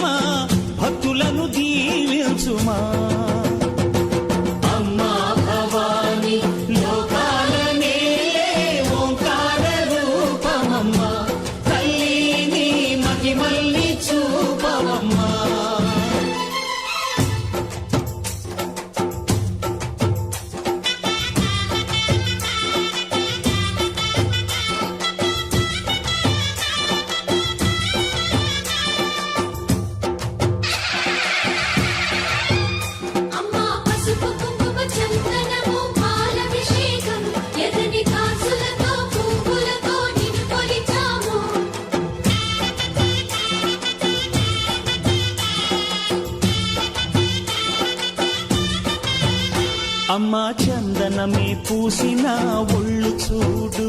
తల్లివమ్మా భక్తులను దీవించుమా. అమ్మా భవాని లోకాల నేలే ఓంకార రూపమమ్మా, తల్లిని మహిమల్ని చూపవమ్మా. అమ్మా చందనమే పూసిన ఒళ్ళు చూడు,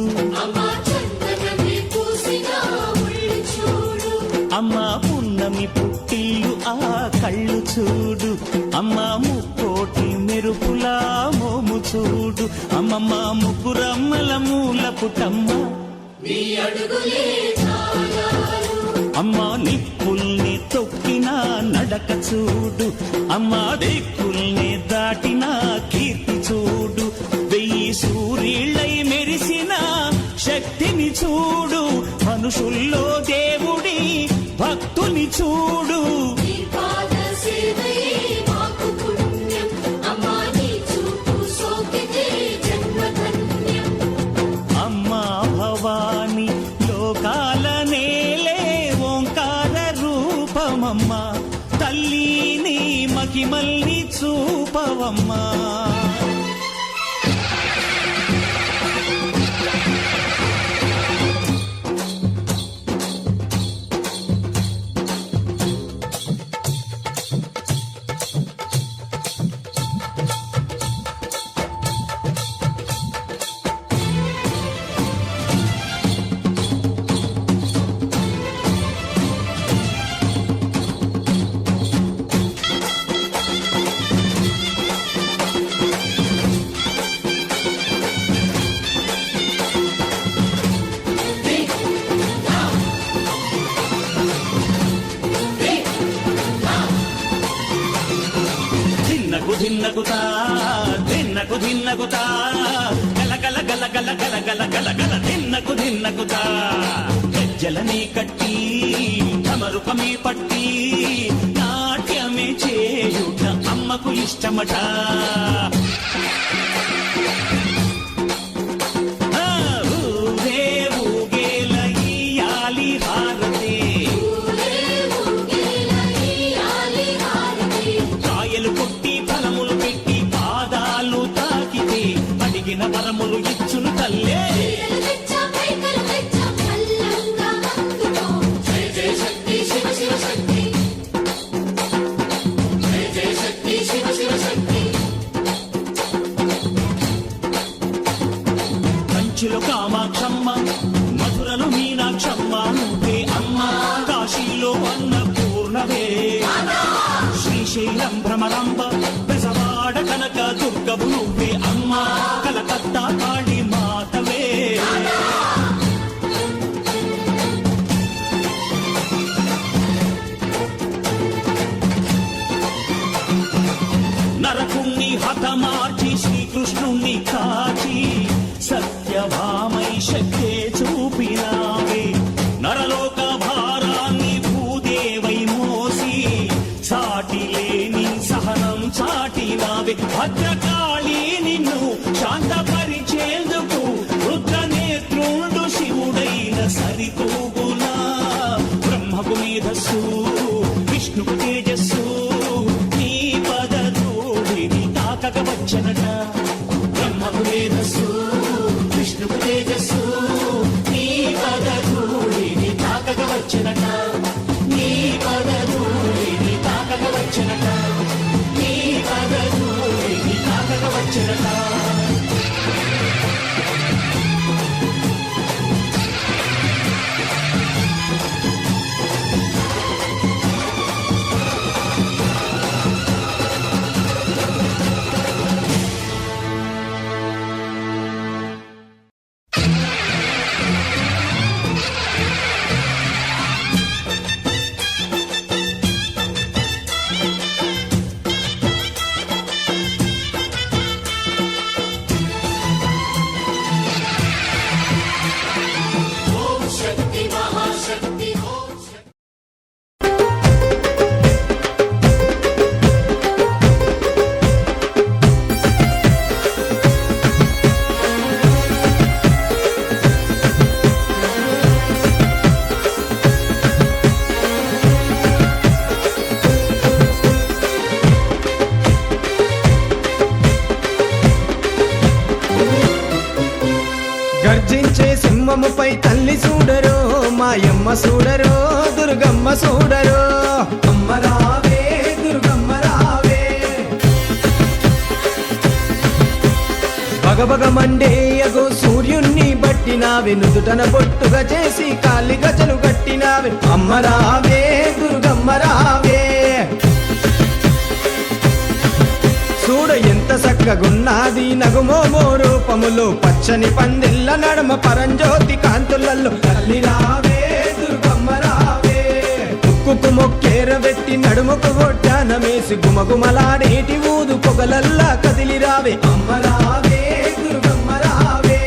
అమ్మా పున్నమి పుట్టిల్లు ఆ కళ్ళు చూడు, అమ్మా ముక్కోటి మెరుపులా మోము చూడు, అమ్మమ్మ ముగ్గురమ్మల మూల పుటమ్మ అమ్మా నిప్పుల్ని తొక్కిన నడక చూడు, అమ్మా దిక్కుల్ని దాటిన కీర్తి చూడు, 1000 సూర్యుళ్ళై మెరిసిన శక్తిని చూడు, మనుషుల్లో దేవుడి భక్తుని చూడు. అమ్మా భవాని లోకాల నేలే ఓంకార రూపమమ్మా, తల్లిని మహిమల్ని చూపవమ్మా. ధిన్నకుతా ధిన్నకు ధిన్నకుతా గల గల గల గల గల గల గల గల ధిన్నకుతా, గజ్జలనే కట్టి ధమరుకమే పట్టి నాట్యమే చేయుట అమ్మకు ఇష్టమట. వరములు ఇచ్చును తల్లే, కంచిలో కామాక్షమ్మ, మధురలో మీనాక్షమ్మ నువ్వే అమ్మ, కాశీలో అన్నపూర్ణవే, శ్రీశైలం భ్రమరాంబ, బెజవాడ కనక దుర్గవు నువ్వే అమ్మ, కలకత్తా కాళీ మాతవే. నరకుణ్ణి హతమార్చి శ్రీకృష్ణుణ్ణి కాచి సత్యభామై శక్తే చూపినావే, నరలోక భారాన్ని భూదేవై మోసి సాటి లేని సహనం చాటినావే, భద్రకాళి నిన్ను శాంతపరిచేందుకు రుద్రనేత్రుండు శివుడైన సరితూగునా, బ్రహ్మకు మేధస్సు విష్ణుకు తేజస్సు నీ పదధూళిని తాకక వచ్చనట, బ్రహ్మకు మేధస్సు విష్ణుకు తేజస్సు నీ పదధూళిని తాకక వచ్చనట, నీ పదధూళిని తాకక వచ్చనట, నీ పదధూళిని తాకక వచ్చనట. గర్జించే సింహముపై తల్లి చూడరో మాయమ్మ చూడరో దుర్గమ్మ చూడరో అమ్మ రావే దుర్గమ్మ రావే భగభగ మండేయగో సూర్యుణ్ణి బట్టినావే నుదుటన బొట్టుగా చేసి కాలి గజలు కట్టినావే అమ్మ రావే దుర్గమ్మ రావే చూడ ఎంత చక్కగున్నది నగుమోమో రూపములో పచ్చని పందిళ్ళ నడమ పరంజ్యోతి కాంతులలో తల్లి రావే దుర్గమ్మ రావే ముక్కుకు మొక్కేరబెట్టి నడుముకు ఒడ్డానమేసి గుమగుమలాడేటి ఊదు పొగలల్లా కదిలి రావే అమ్మ రావే దుర్గమ్మ రావే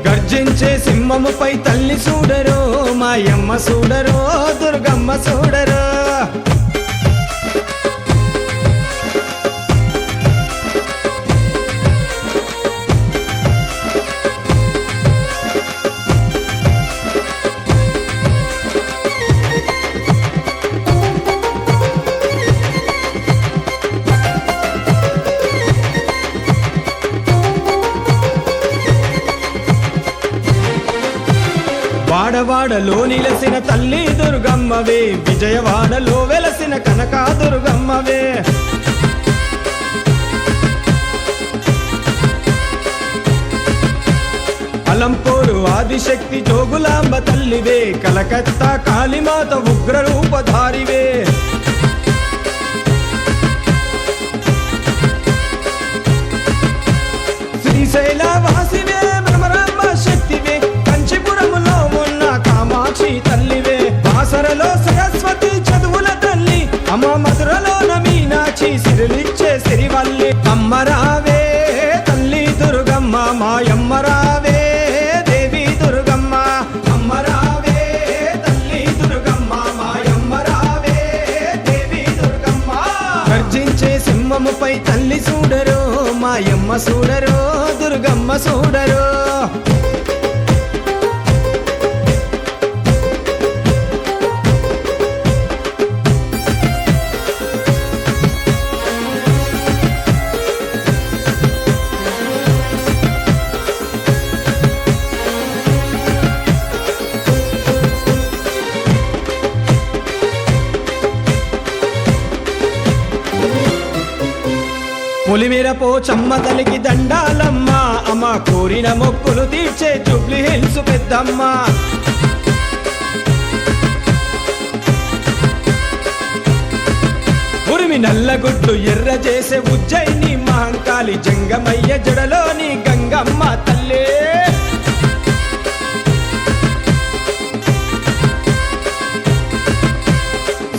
గర్జించే సింహముపై తల్లి చూడరో మాయమ్మ చూడరో దుర్గమ్మ చూడరో వాడవాడలో నిలసిన తల్లి దుర్గమ్మవే విజయవాడలో వెలసిన కనకా దుర్గమ్మవే అలంపూరు ఆదిశక్తి జోగులాంబ తల్లివే కలకత్తా కాళీమాత ఉగ్ర రూపధారివే శ్రీశైల వాసివే భ్రమరాంబ శక్తివే కంచిపురములో ఉన్న కామాక్షి తల్లివే బాసరలో సరస్వతి చదువుల తల్లి అమ్మ మధురలోన మీనాక్షి సిరులిచ్చే సిరివల్లి అమ్మ రావే తల్లి దుర్గమ్మ మాయమ్మ రావే దేవి దుర్గమ్మ అమ్మ రావే తల్లి దుర్గమ్మ మాయమ్మ రావే దేవి దుర్గమ్మ గర్జించే సింహముపై తల్లి చూడరో మాయమ్మ చూడరో దుర్గమ్మ చూడరో పులిమిర పోచమ్మ తల్లికి దండాలమ్మ అమ్మ కోరిన మొక్కులు తీర్చే జూబ్లీ హిల్స్ పెద్దమ్మ ఉరిమి నల్లగుడ్డు ఎర్ర చేసే ఉజ్జయిని మహంకాళి జంగమయ్య జడలోని గంగమ్మ తల్లే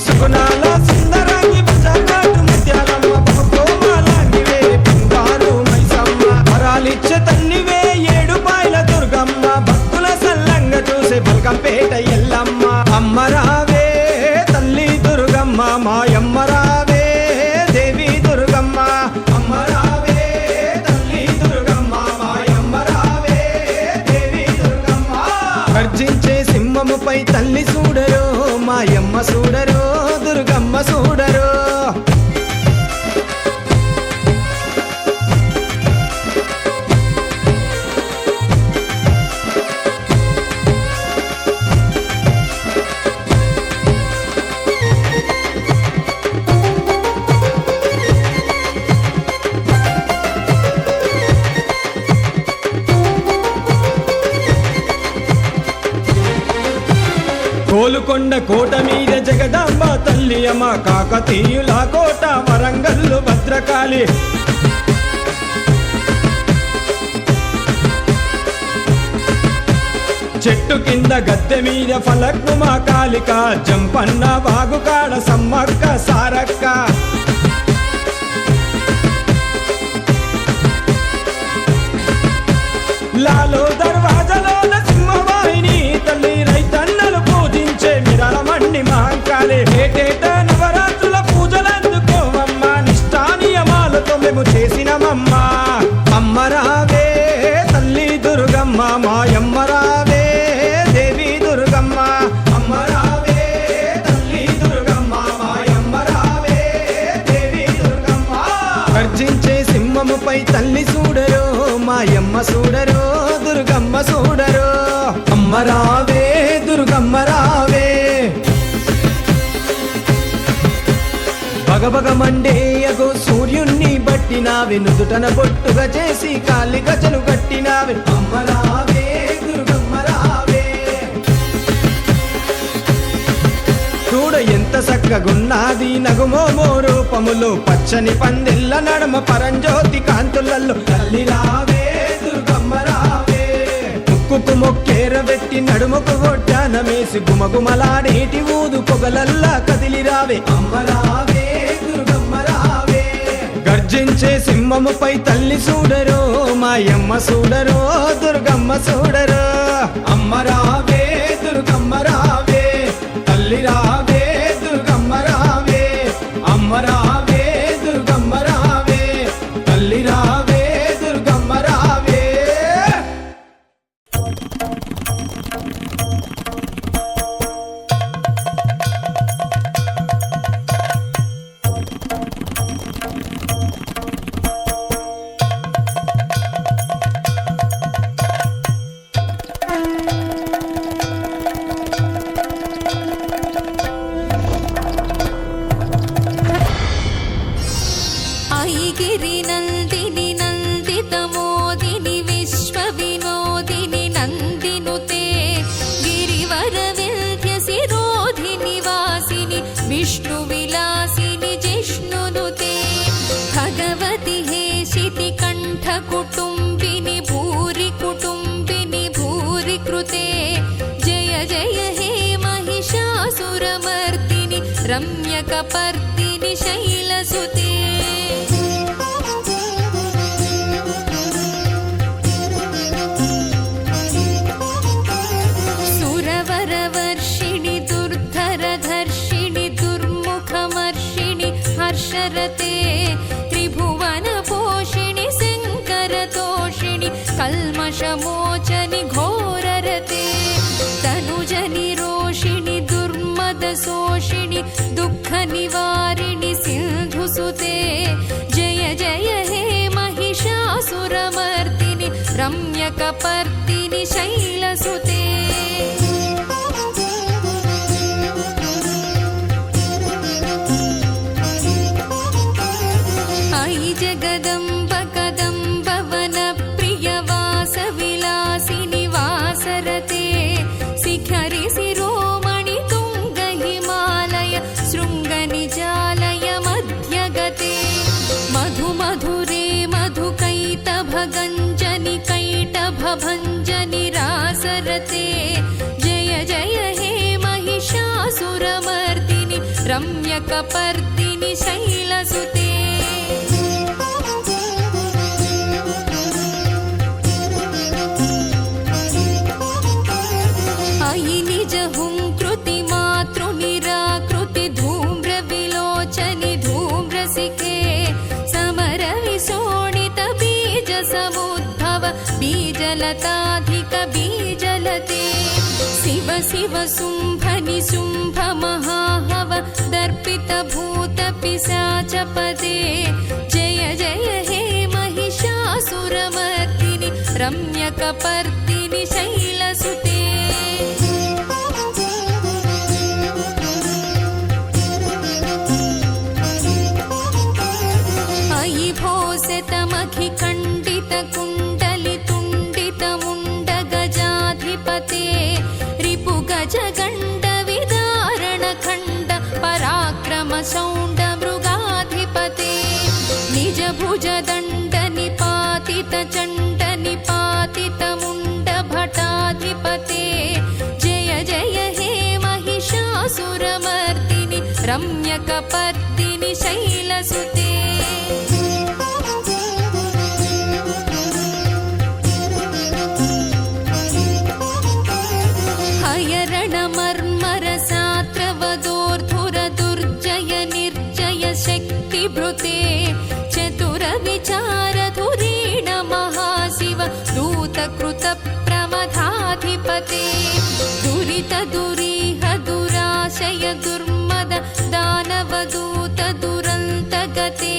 సుగుణాల సుందరాంగి బజార్నాటు ముత్యాలమ్మ బహుకోమాలాంగివే బంగారు మైసమ్మ వరాలిచ్చే తల్లివే ఏడుపాయల దుర్గమ్మ భక్తుల సల్లంగ చూసే బల్కంపేట ఎల్లమ్మ అమ్మ రావే తల్లి దుర్గమ్మ మాయమ్మ రావే దేవి దుర్గమ్మ అమ్మ రావే తల్లి దుర్గమ్మ మాయమ్మ రావే దేవి దుర్గమ్మ గర్జించే సింహముపై తల్లి చూడరో మాయమ్మ చూడరో దుర్గమ్మ చూడరో కోలుకొండ కోట మీద జగదాంబ తల్లి అమ్మ కాకతీయుల కోట వరంగల్లు భద్రకాళి చెట్టు కింద గద్దె మీద ఫలక్ను మా కాళిక జంపన్న వాగుకాడ సమ్మక్క సారక్క లాలో దర్వాజలోన సింహవాహిని తల్లి రైతన్నలు పూజించే మిరళమండి మహంకాళి ఏటేట నవరాత్రుల పూజలందుకోవమ్మ నిష్ఠానియమాలతో మేము చేసినమమ్మ అమ్మ రావే తల్లి దుర్గమ్మ మాయమ్మ రావే దేవి దుర్గమ్మ అమ్మ రావే తల్లి దుర్గమ్మ మాయమ్మ రావే దేవి దుర్గమ్మ గర్జించే సింహముపై తల్లి చూడరో మాయమ్మ చూడరో దుర్గమ్మ చూడరో భగభగమండేయగు సూర్యుణ్ణి బట్టినావే నుదుటన బొట్టుగా చేసి కాలి గజలు కట్టినావే అమ్మ రావే దుర్గమ్మ రావే చూడ ఎంత చక్కగున్నది నగుమోమో రూపములో పచ్చని పందెల్ల నడమ పరంజ్యోతి కాంతులలో తల్లి రావే దుర్గమ్మ రావే ముక్కుకు మొక్కేర వెట్టి నడుముకు గొడ్డానమేసి గుమగుమలాడేటి ఊదు పొగలల్లా కదిలి రావే అమ్మ రావే దుర్గమ్మ రావే గర్జించే సింహముపై తల్లి చూడరో మాయమ్మ చూడరో దుర్గమ్మ చూడరో అమ్మ రావే దుర్గమ్మ రావే తల్లి రావే దుర్గమ్మ రావే అమ్మ రావే దుర్గమ్మ రావే తల్లి రావే దుర్గమ్మ రావే ఐగిరి నందిని నందితమోదిని విశ్వ వినోదిని నందినుతే గిరివర వింధ్య శిరోధిని వాసిని విష్ణు విలాసిని జిష్ణునుతే భగవతి హేషితి కంఠ కుటుంబిని భూరి కుటుంబిని భూరి కృతే జయ జయ హే महिषासुरमर्दिनि रम्यकपर्दिनि शैलसुते सुरवरवर्षिणि दुर्धरधर्षिणि दुर्मुखमर्षिणि हर्षरते त्रिभुवनपोषिणि शङ्करतोषिणि कल्मषमोचनि घोररते तनुजनि रोषिणि दुर्मदशोषिणि दुःखनिवारिणि सिन्धुसुते जय जय हे महिषासुरमर्दिनि रम्यकपर्दिनि शैलसुते अयि जगदम्ब कदम्ब वनप्रियवासविलासिनि वासरते शिखरि शिरोमणि तुङ्ग हिमालय शृङ्गनिजालय मध्यगते मधु मधुरे मधुकैटभगञ्जनि कैटभभञ्जनि रासरते जय जय हे महिषासुरमर्दिनि रम्यकपर्दिनि शैलसुते अयि निज हुङ्कृति मातृनिराकृति धूम्रविलोचनि धूम्रसिके समरविशोणित बीजसमुद्भव बीजलताधिक बीजलते शिव शिव शुम्भनि शुम्भ महाहव दर्पित भूत पिशाचपदे जय जय हे महिषासुरमर्दिनि रम्यकपर्दिनि शैलसुते अयि भोसितमखिखण्डितकुण्डलितुण्डितमुण्डगजाधिपते रिपुगजगण्डविदारणखण्ड पराक्रमशौण्डमृगाधिपते निजभुजदण्डनिपातितचण्डनिपातितमुण्डभटाधिपते जय जय हे महिषासुरमर्दिनि रम्यकपर्दिनि शैलसुते हयरणमर्मरसात्रवदोर्धुरदुर्जय निर्जय शक्तिभृते चतुरविचारधुरीण महाशिव दूतकृतप्रमथाधिपते दुरितदुरीह दुराशय दुर्मद दानवदूत दुरन्तगते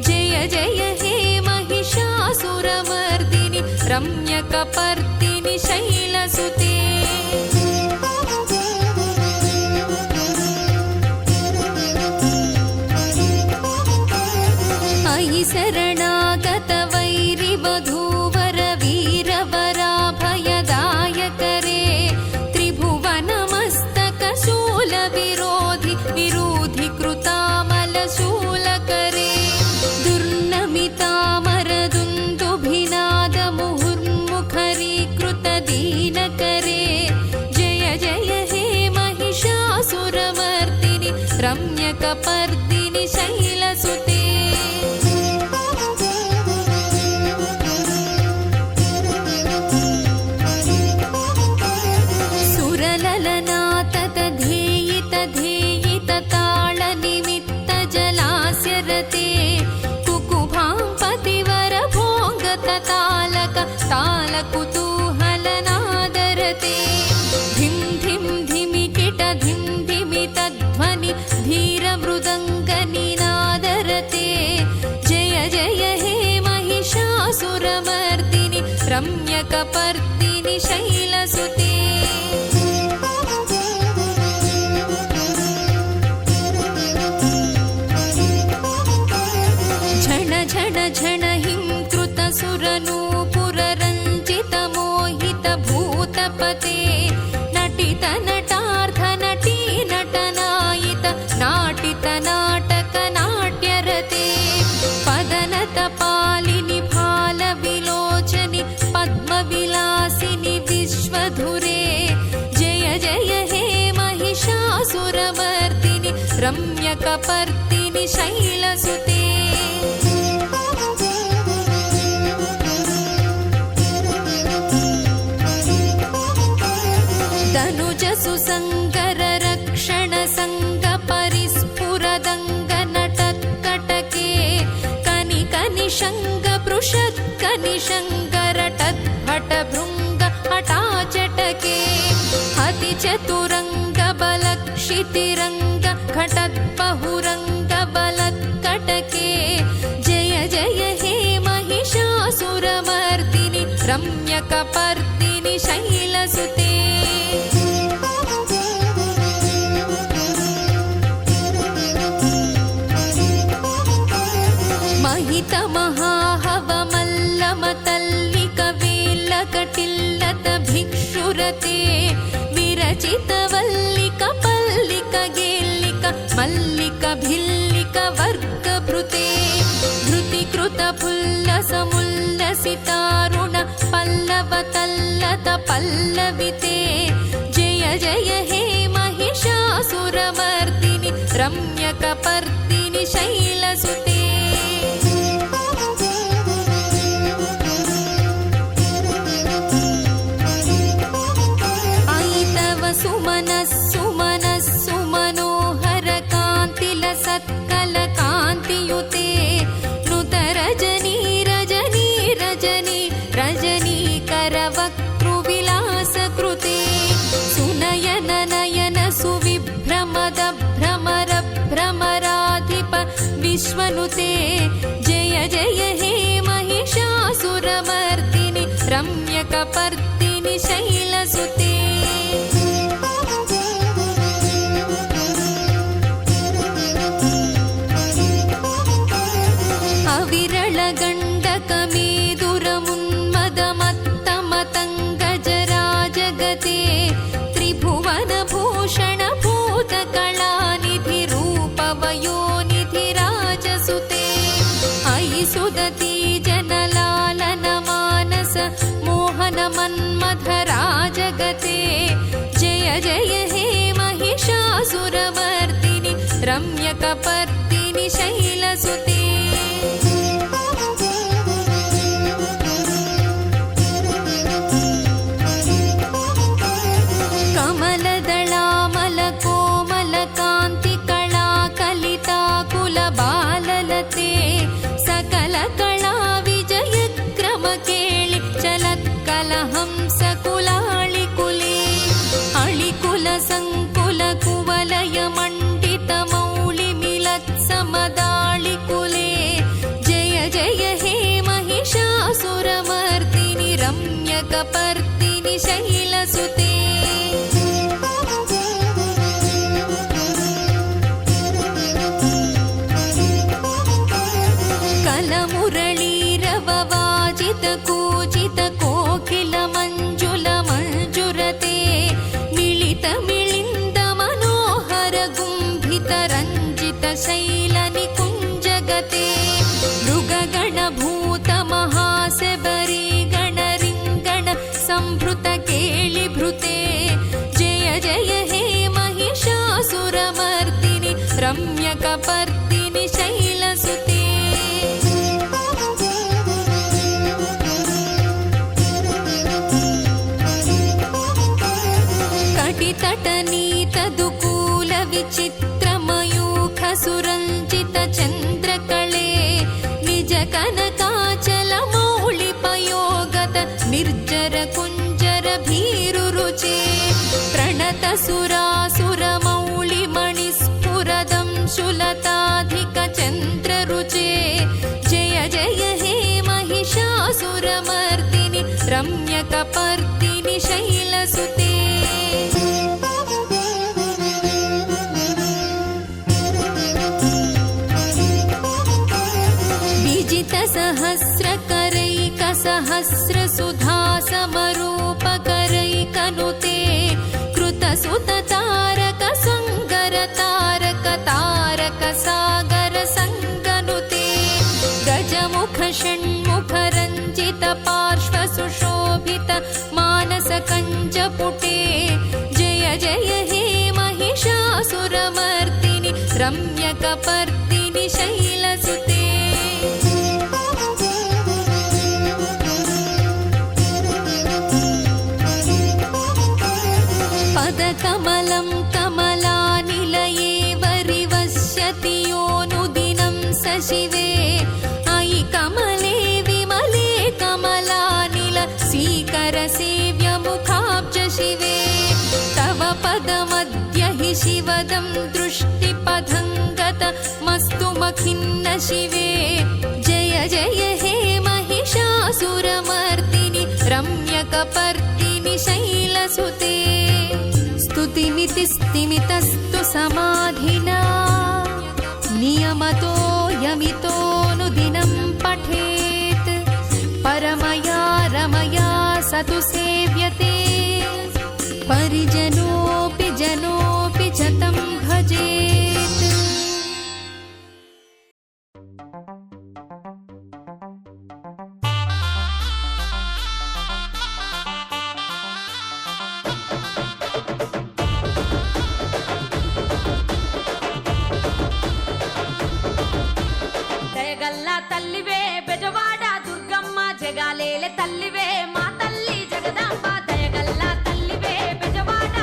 जय जय हे महिषासुरमर्दिनि रम्यकपर्दिनि शैलसुते रम्यकपर्दिनि शैलसुते तालनिमित्तजलास्यरते कुकुभां पतिवरभोगततालक तालकुतूहलनादरते धिं धिं धिमिकिट धिं धिमितध्वनि धीरमृदङ्गनिनादरते जय जय हे महिषासुरमर्दिनि रम्यकपर्दिनि शैलसुते झण हिं कृतसुरनूपुररञ्जितमोहितभूतपते नटित नटार्थ नटी नटनायित नाटित नाटक नाट्यरते पदनतपालिनि फालविलोचनि पद्मविलासिनि विश्वधुरे जय जय हे महिषासुरमर्दिनि रम्यकपर्दिनि शैलसुते सुसङ्गर रक्षण सङ्ग परिस्फुरदङ्ग नटत्कटके कनिक निषङ्ग पृषत् कनिषङ्गरटद्भट भृङ्ग हठाचटके हति चतुरङ्ग बलक्षितिरङ्ग घटद्बहुरङ्ग बलत्कटके जय जय हे महिषासुरमर्दिनि रम्यकपर्दिनि शैलसुते महितमहाहवमल्लमतल्लिकवेल्लकटिल्लत भिक्षुरते विरचितवल्लिक पल्लिक गेल्लिक मल्लिक भिल्लिक वर्गभृते धृतिकृत पुल्लसमुल्लसितारुण पल्लवतल्लत पल्लविते जय जय हे महिषासुरमर्दिनि रम्यकपर्दिनि शैलसुते सत्कलकान्तियुते नुतरजनी रजनी रजनी रजनीकरवक्तृविलासकृते सुनयन नयन सुविभ्रमद भ्रमर भ्रमराधिप विश्वनुते जय जय हे महिषासुरमर्दिनि रम्यकपर्दिनि शैलसुते अविरलगण्डकमेदुरमुन्मदमत्तमतङ्गजराजगते त्रिभुवनभूषणभूतकलानिधिरूपवयोनिधिराजसुते अयि सुदती जनलालनमानस मोहनमन्मथराजगते जय जय हे महिषासुरमर्दिनि रम्यकपर्दिनि शैलसुते बाललते सकल कला विजय क्रम केळि चलत्कलहंस कुलाळि कुले अळिकुल संकुल कुवलय मण्डित मौळि मिलत् समदाळि कुले जय जय हे महिषासुरमर्दिनि रम्यकपर्दिनि शैलसुते कूजित कोकिल मंजुल मंजुरते मिलित मिलिंद मनोहर गुंभित रंजित शैल निकुंजगते मृगगण भूत महासेबरी गण रिंगण संभृत केळि भृते जय जय हे महिषासुरमर्दिनि रम्य तटनीतदुकूल विचित्रमयूख सुरञ्जित चन्द्रकळे निज कनकाचल मौलिपयोगत निर्जर कुञ्जर भीरुरुचे प्रणत सुरासुर मौलिमणिस्फुरदं शुलताधिक चन्द्ररुचे जय जय हे महिषासुरमर्दिनि रम्यकपर्दिनि शैलसुते सहस्रकरैकसहस्रसुधासमरूपकरैकनुते कृतसुततारक सुन्दर तारक तारक सागर सङ्गनुते गजमुख षण्मुख रञ्जित पार्श्व सुशोभित मानस कञ्जपुटे जय जय हे महिषासुरमर्दिनि रम्यकपर्दिनि शैलसुते पदकमलं कमलानिलये वरिवस्यति योऽनुदिनं सशिवे अयि कमले विमले कमलानिल स्वीकरसेव्यमुखाब्ज शिवे तव पदमद्य हि शिवदं दृष्टिपथङ्गत मस्तु मखिन्न शिवे जय जय हे महिषासुरमर्दिनि रम्यकपर्दिनि शैलसुते स्तुतिमितिस्तिमितस्तु समाधिना नियमतो यमितोऽनुदिनं पठेत् परमया रमया स तु सेव्यते परिजनोऽपि जनोऽपि च तं भजेत् తల్లివే బెజవాడ దుర్గమ్మ జగాలేల తల్లివే మా తల్లి జగదాంబ దయగల్ల తల్లివే బెజవాడ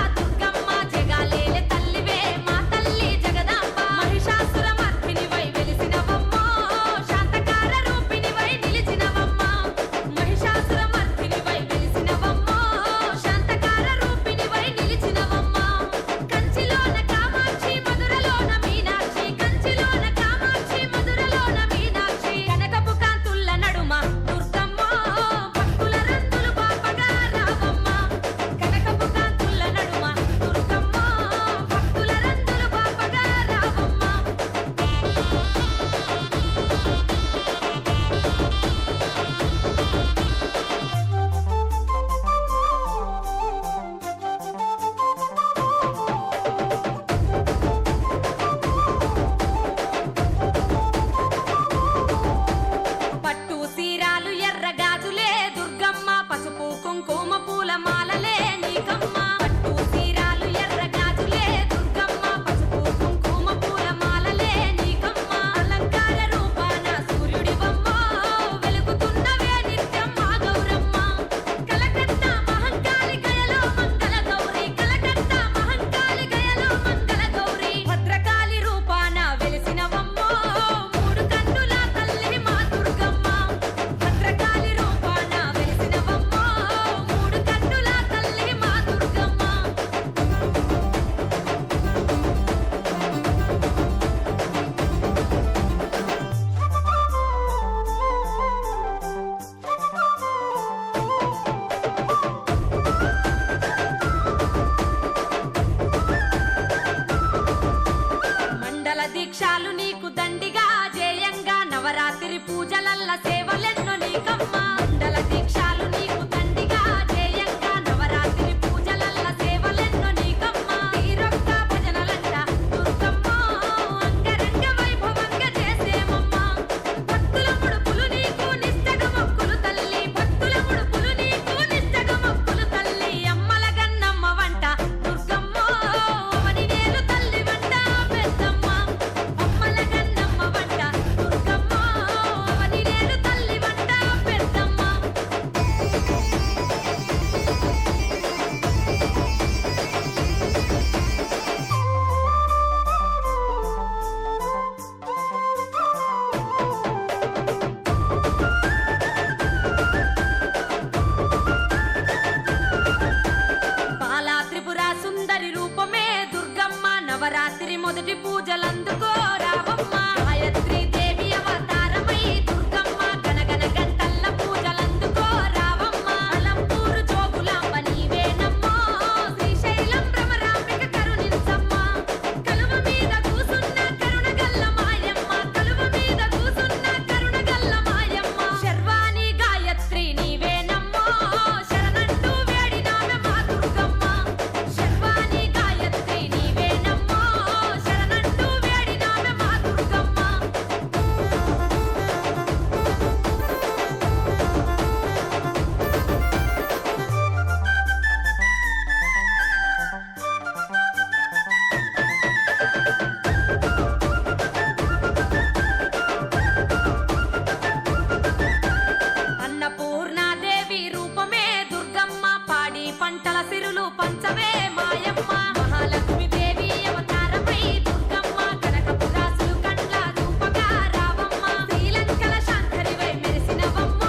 వరములు పంచవే మాయమ్మ మహాలక్ష్మి దేవి అవతారమై దుర్గమ్మ కనకపురాసులు కండ్ల రూపగా రావమ్మ శ్రీలంకల శాంకరివై మెరిసినవమ్మ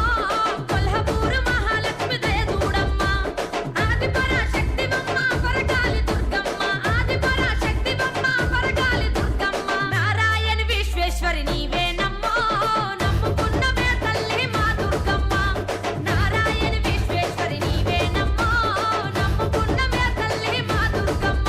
కొల్హాపూరు మహాలక్ష్మి దయ చూడమ్మ ఆది పరాశక్తివమ్మ పరకాలి దుర్గమ్మ ఆది పరాశక్తివమ్మ పరకాలి దుర్గమ్మ నారాయణ విశ్వేశ్వరి నీవే నమ్మో నమ్ముకున్నవే తల్లి మా దుర్గమ్మ నారాయణ విశ్వేశ్వరి నీవే నమ్మో నమ్ముకున్నవే తల్లి మా దుర్గమ్మ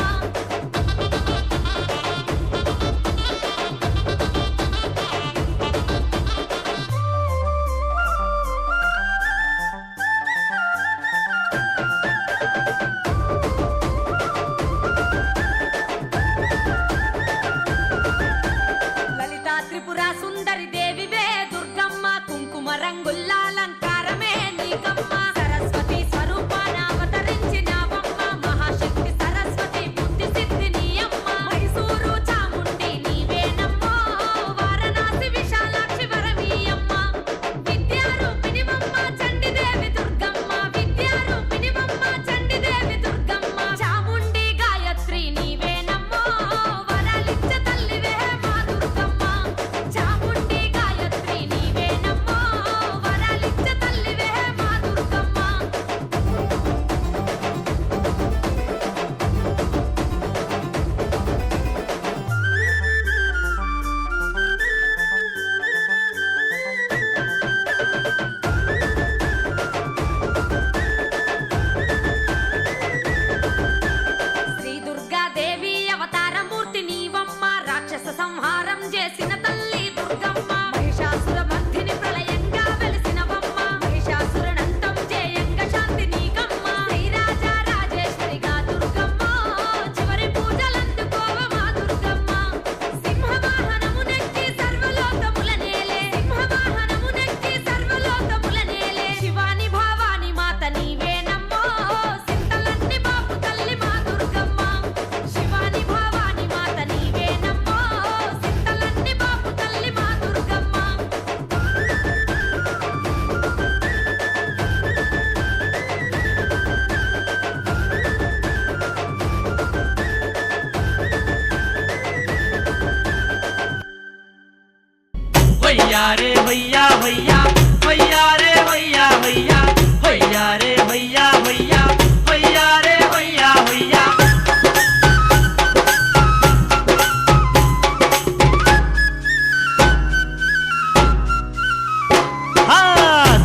లలితా త్రిపుర సుందరి దేవివే దుర్గమ్మ కుంకుమ రంగుల అలంకారమే నీకమ్మ సరస్వతి స్వరూపాన అవతరించినవమ్మ మహాశక్తి సరస్వతి బుద్ధి సిద్ధి నీయమ్మ మైసూరు చాముండి నీవేనమ్మో వారణాసి విశాలాక్షి వరమీయమ్మ విద్యారూపిణివమ్మ చండిదేవి దుర్గమ్మ విద్యారూపిణివమ్మ చండిదేవి దుర్గమ్మ చాముండి గాయత్రి నీవేనమ్మో వరాలిచ్చ తల్లివే మా దుర్గమ్మ చాముండి గాయత్రి నీవేనమ్మో వరాలిచ్చ తల్లివే మా దుర్గమ్మ శ్రీ దుర్గాదేవి అవతారమూర్తి నీవమ్మ రాక్షస సంహారం చేసిన తల్లి దుర్గమ్మ మహిషాసుర మర్దిని ప్రళయంగా వెలిసినవమ్మ మహిషాసురనంతం జయంగా శాంతి నీకమ్మ శ్రీరాజా రాజేశ్వరిగా దుర్గమ్మ చివరి పూజలందుకోవ మా దుర్గమ్మ సింహవాహనమునెక్కి సర్వలోకముల నేలే సింహవాహనమునెక్కి సర్వలోకముల నేలే శివాని భావాని మాత నీవేనమ్మో సింతలన్ని బాపు తల్లి మా దుర్గమ్మ శివాని భావాని మాత నీవేనమ్మో సింతలన్ని బాపు తల్లి మా దుర్గమ్మ వయ్యా రే వయ్యా వయ్యా వయ్యా రే వయ్యా వయ్యా వయ్యా రే వయ్యా వయ్యా వయ్యా రే వయ్యా వయ్యా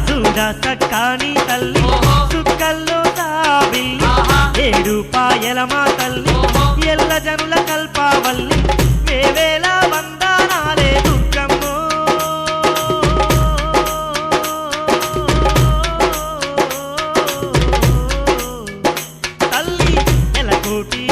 చూడా సక్కాని తల్లి సుక్కల్లో తాబిల్లి ఏడు పాయల మా తల్లి ఎల్ల జనుల కల్పావల్లి వేవేల వందనాలే దుర్గమ్మో తల్లి ఎలకోటి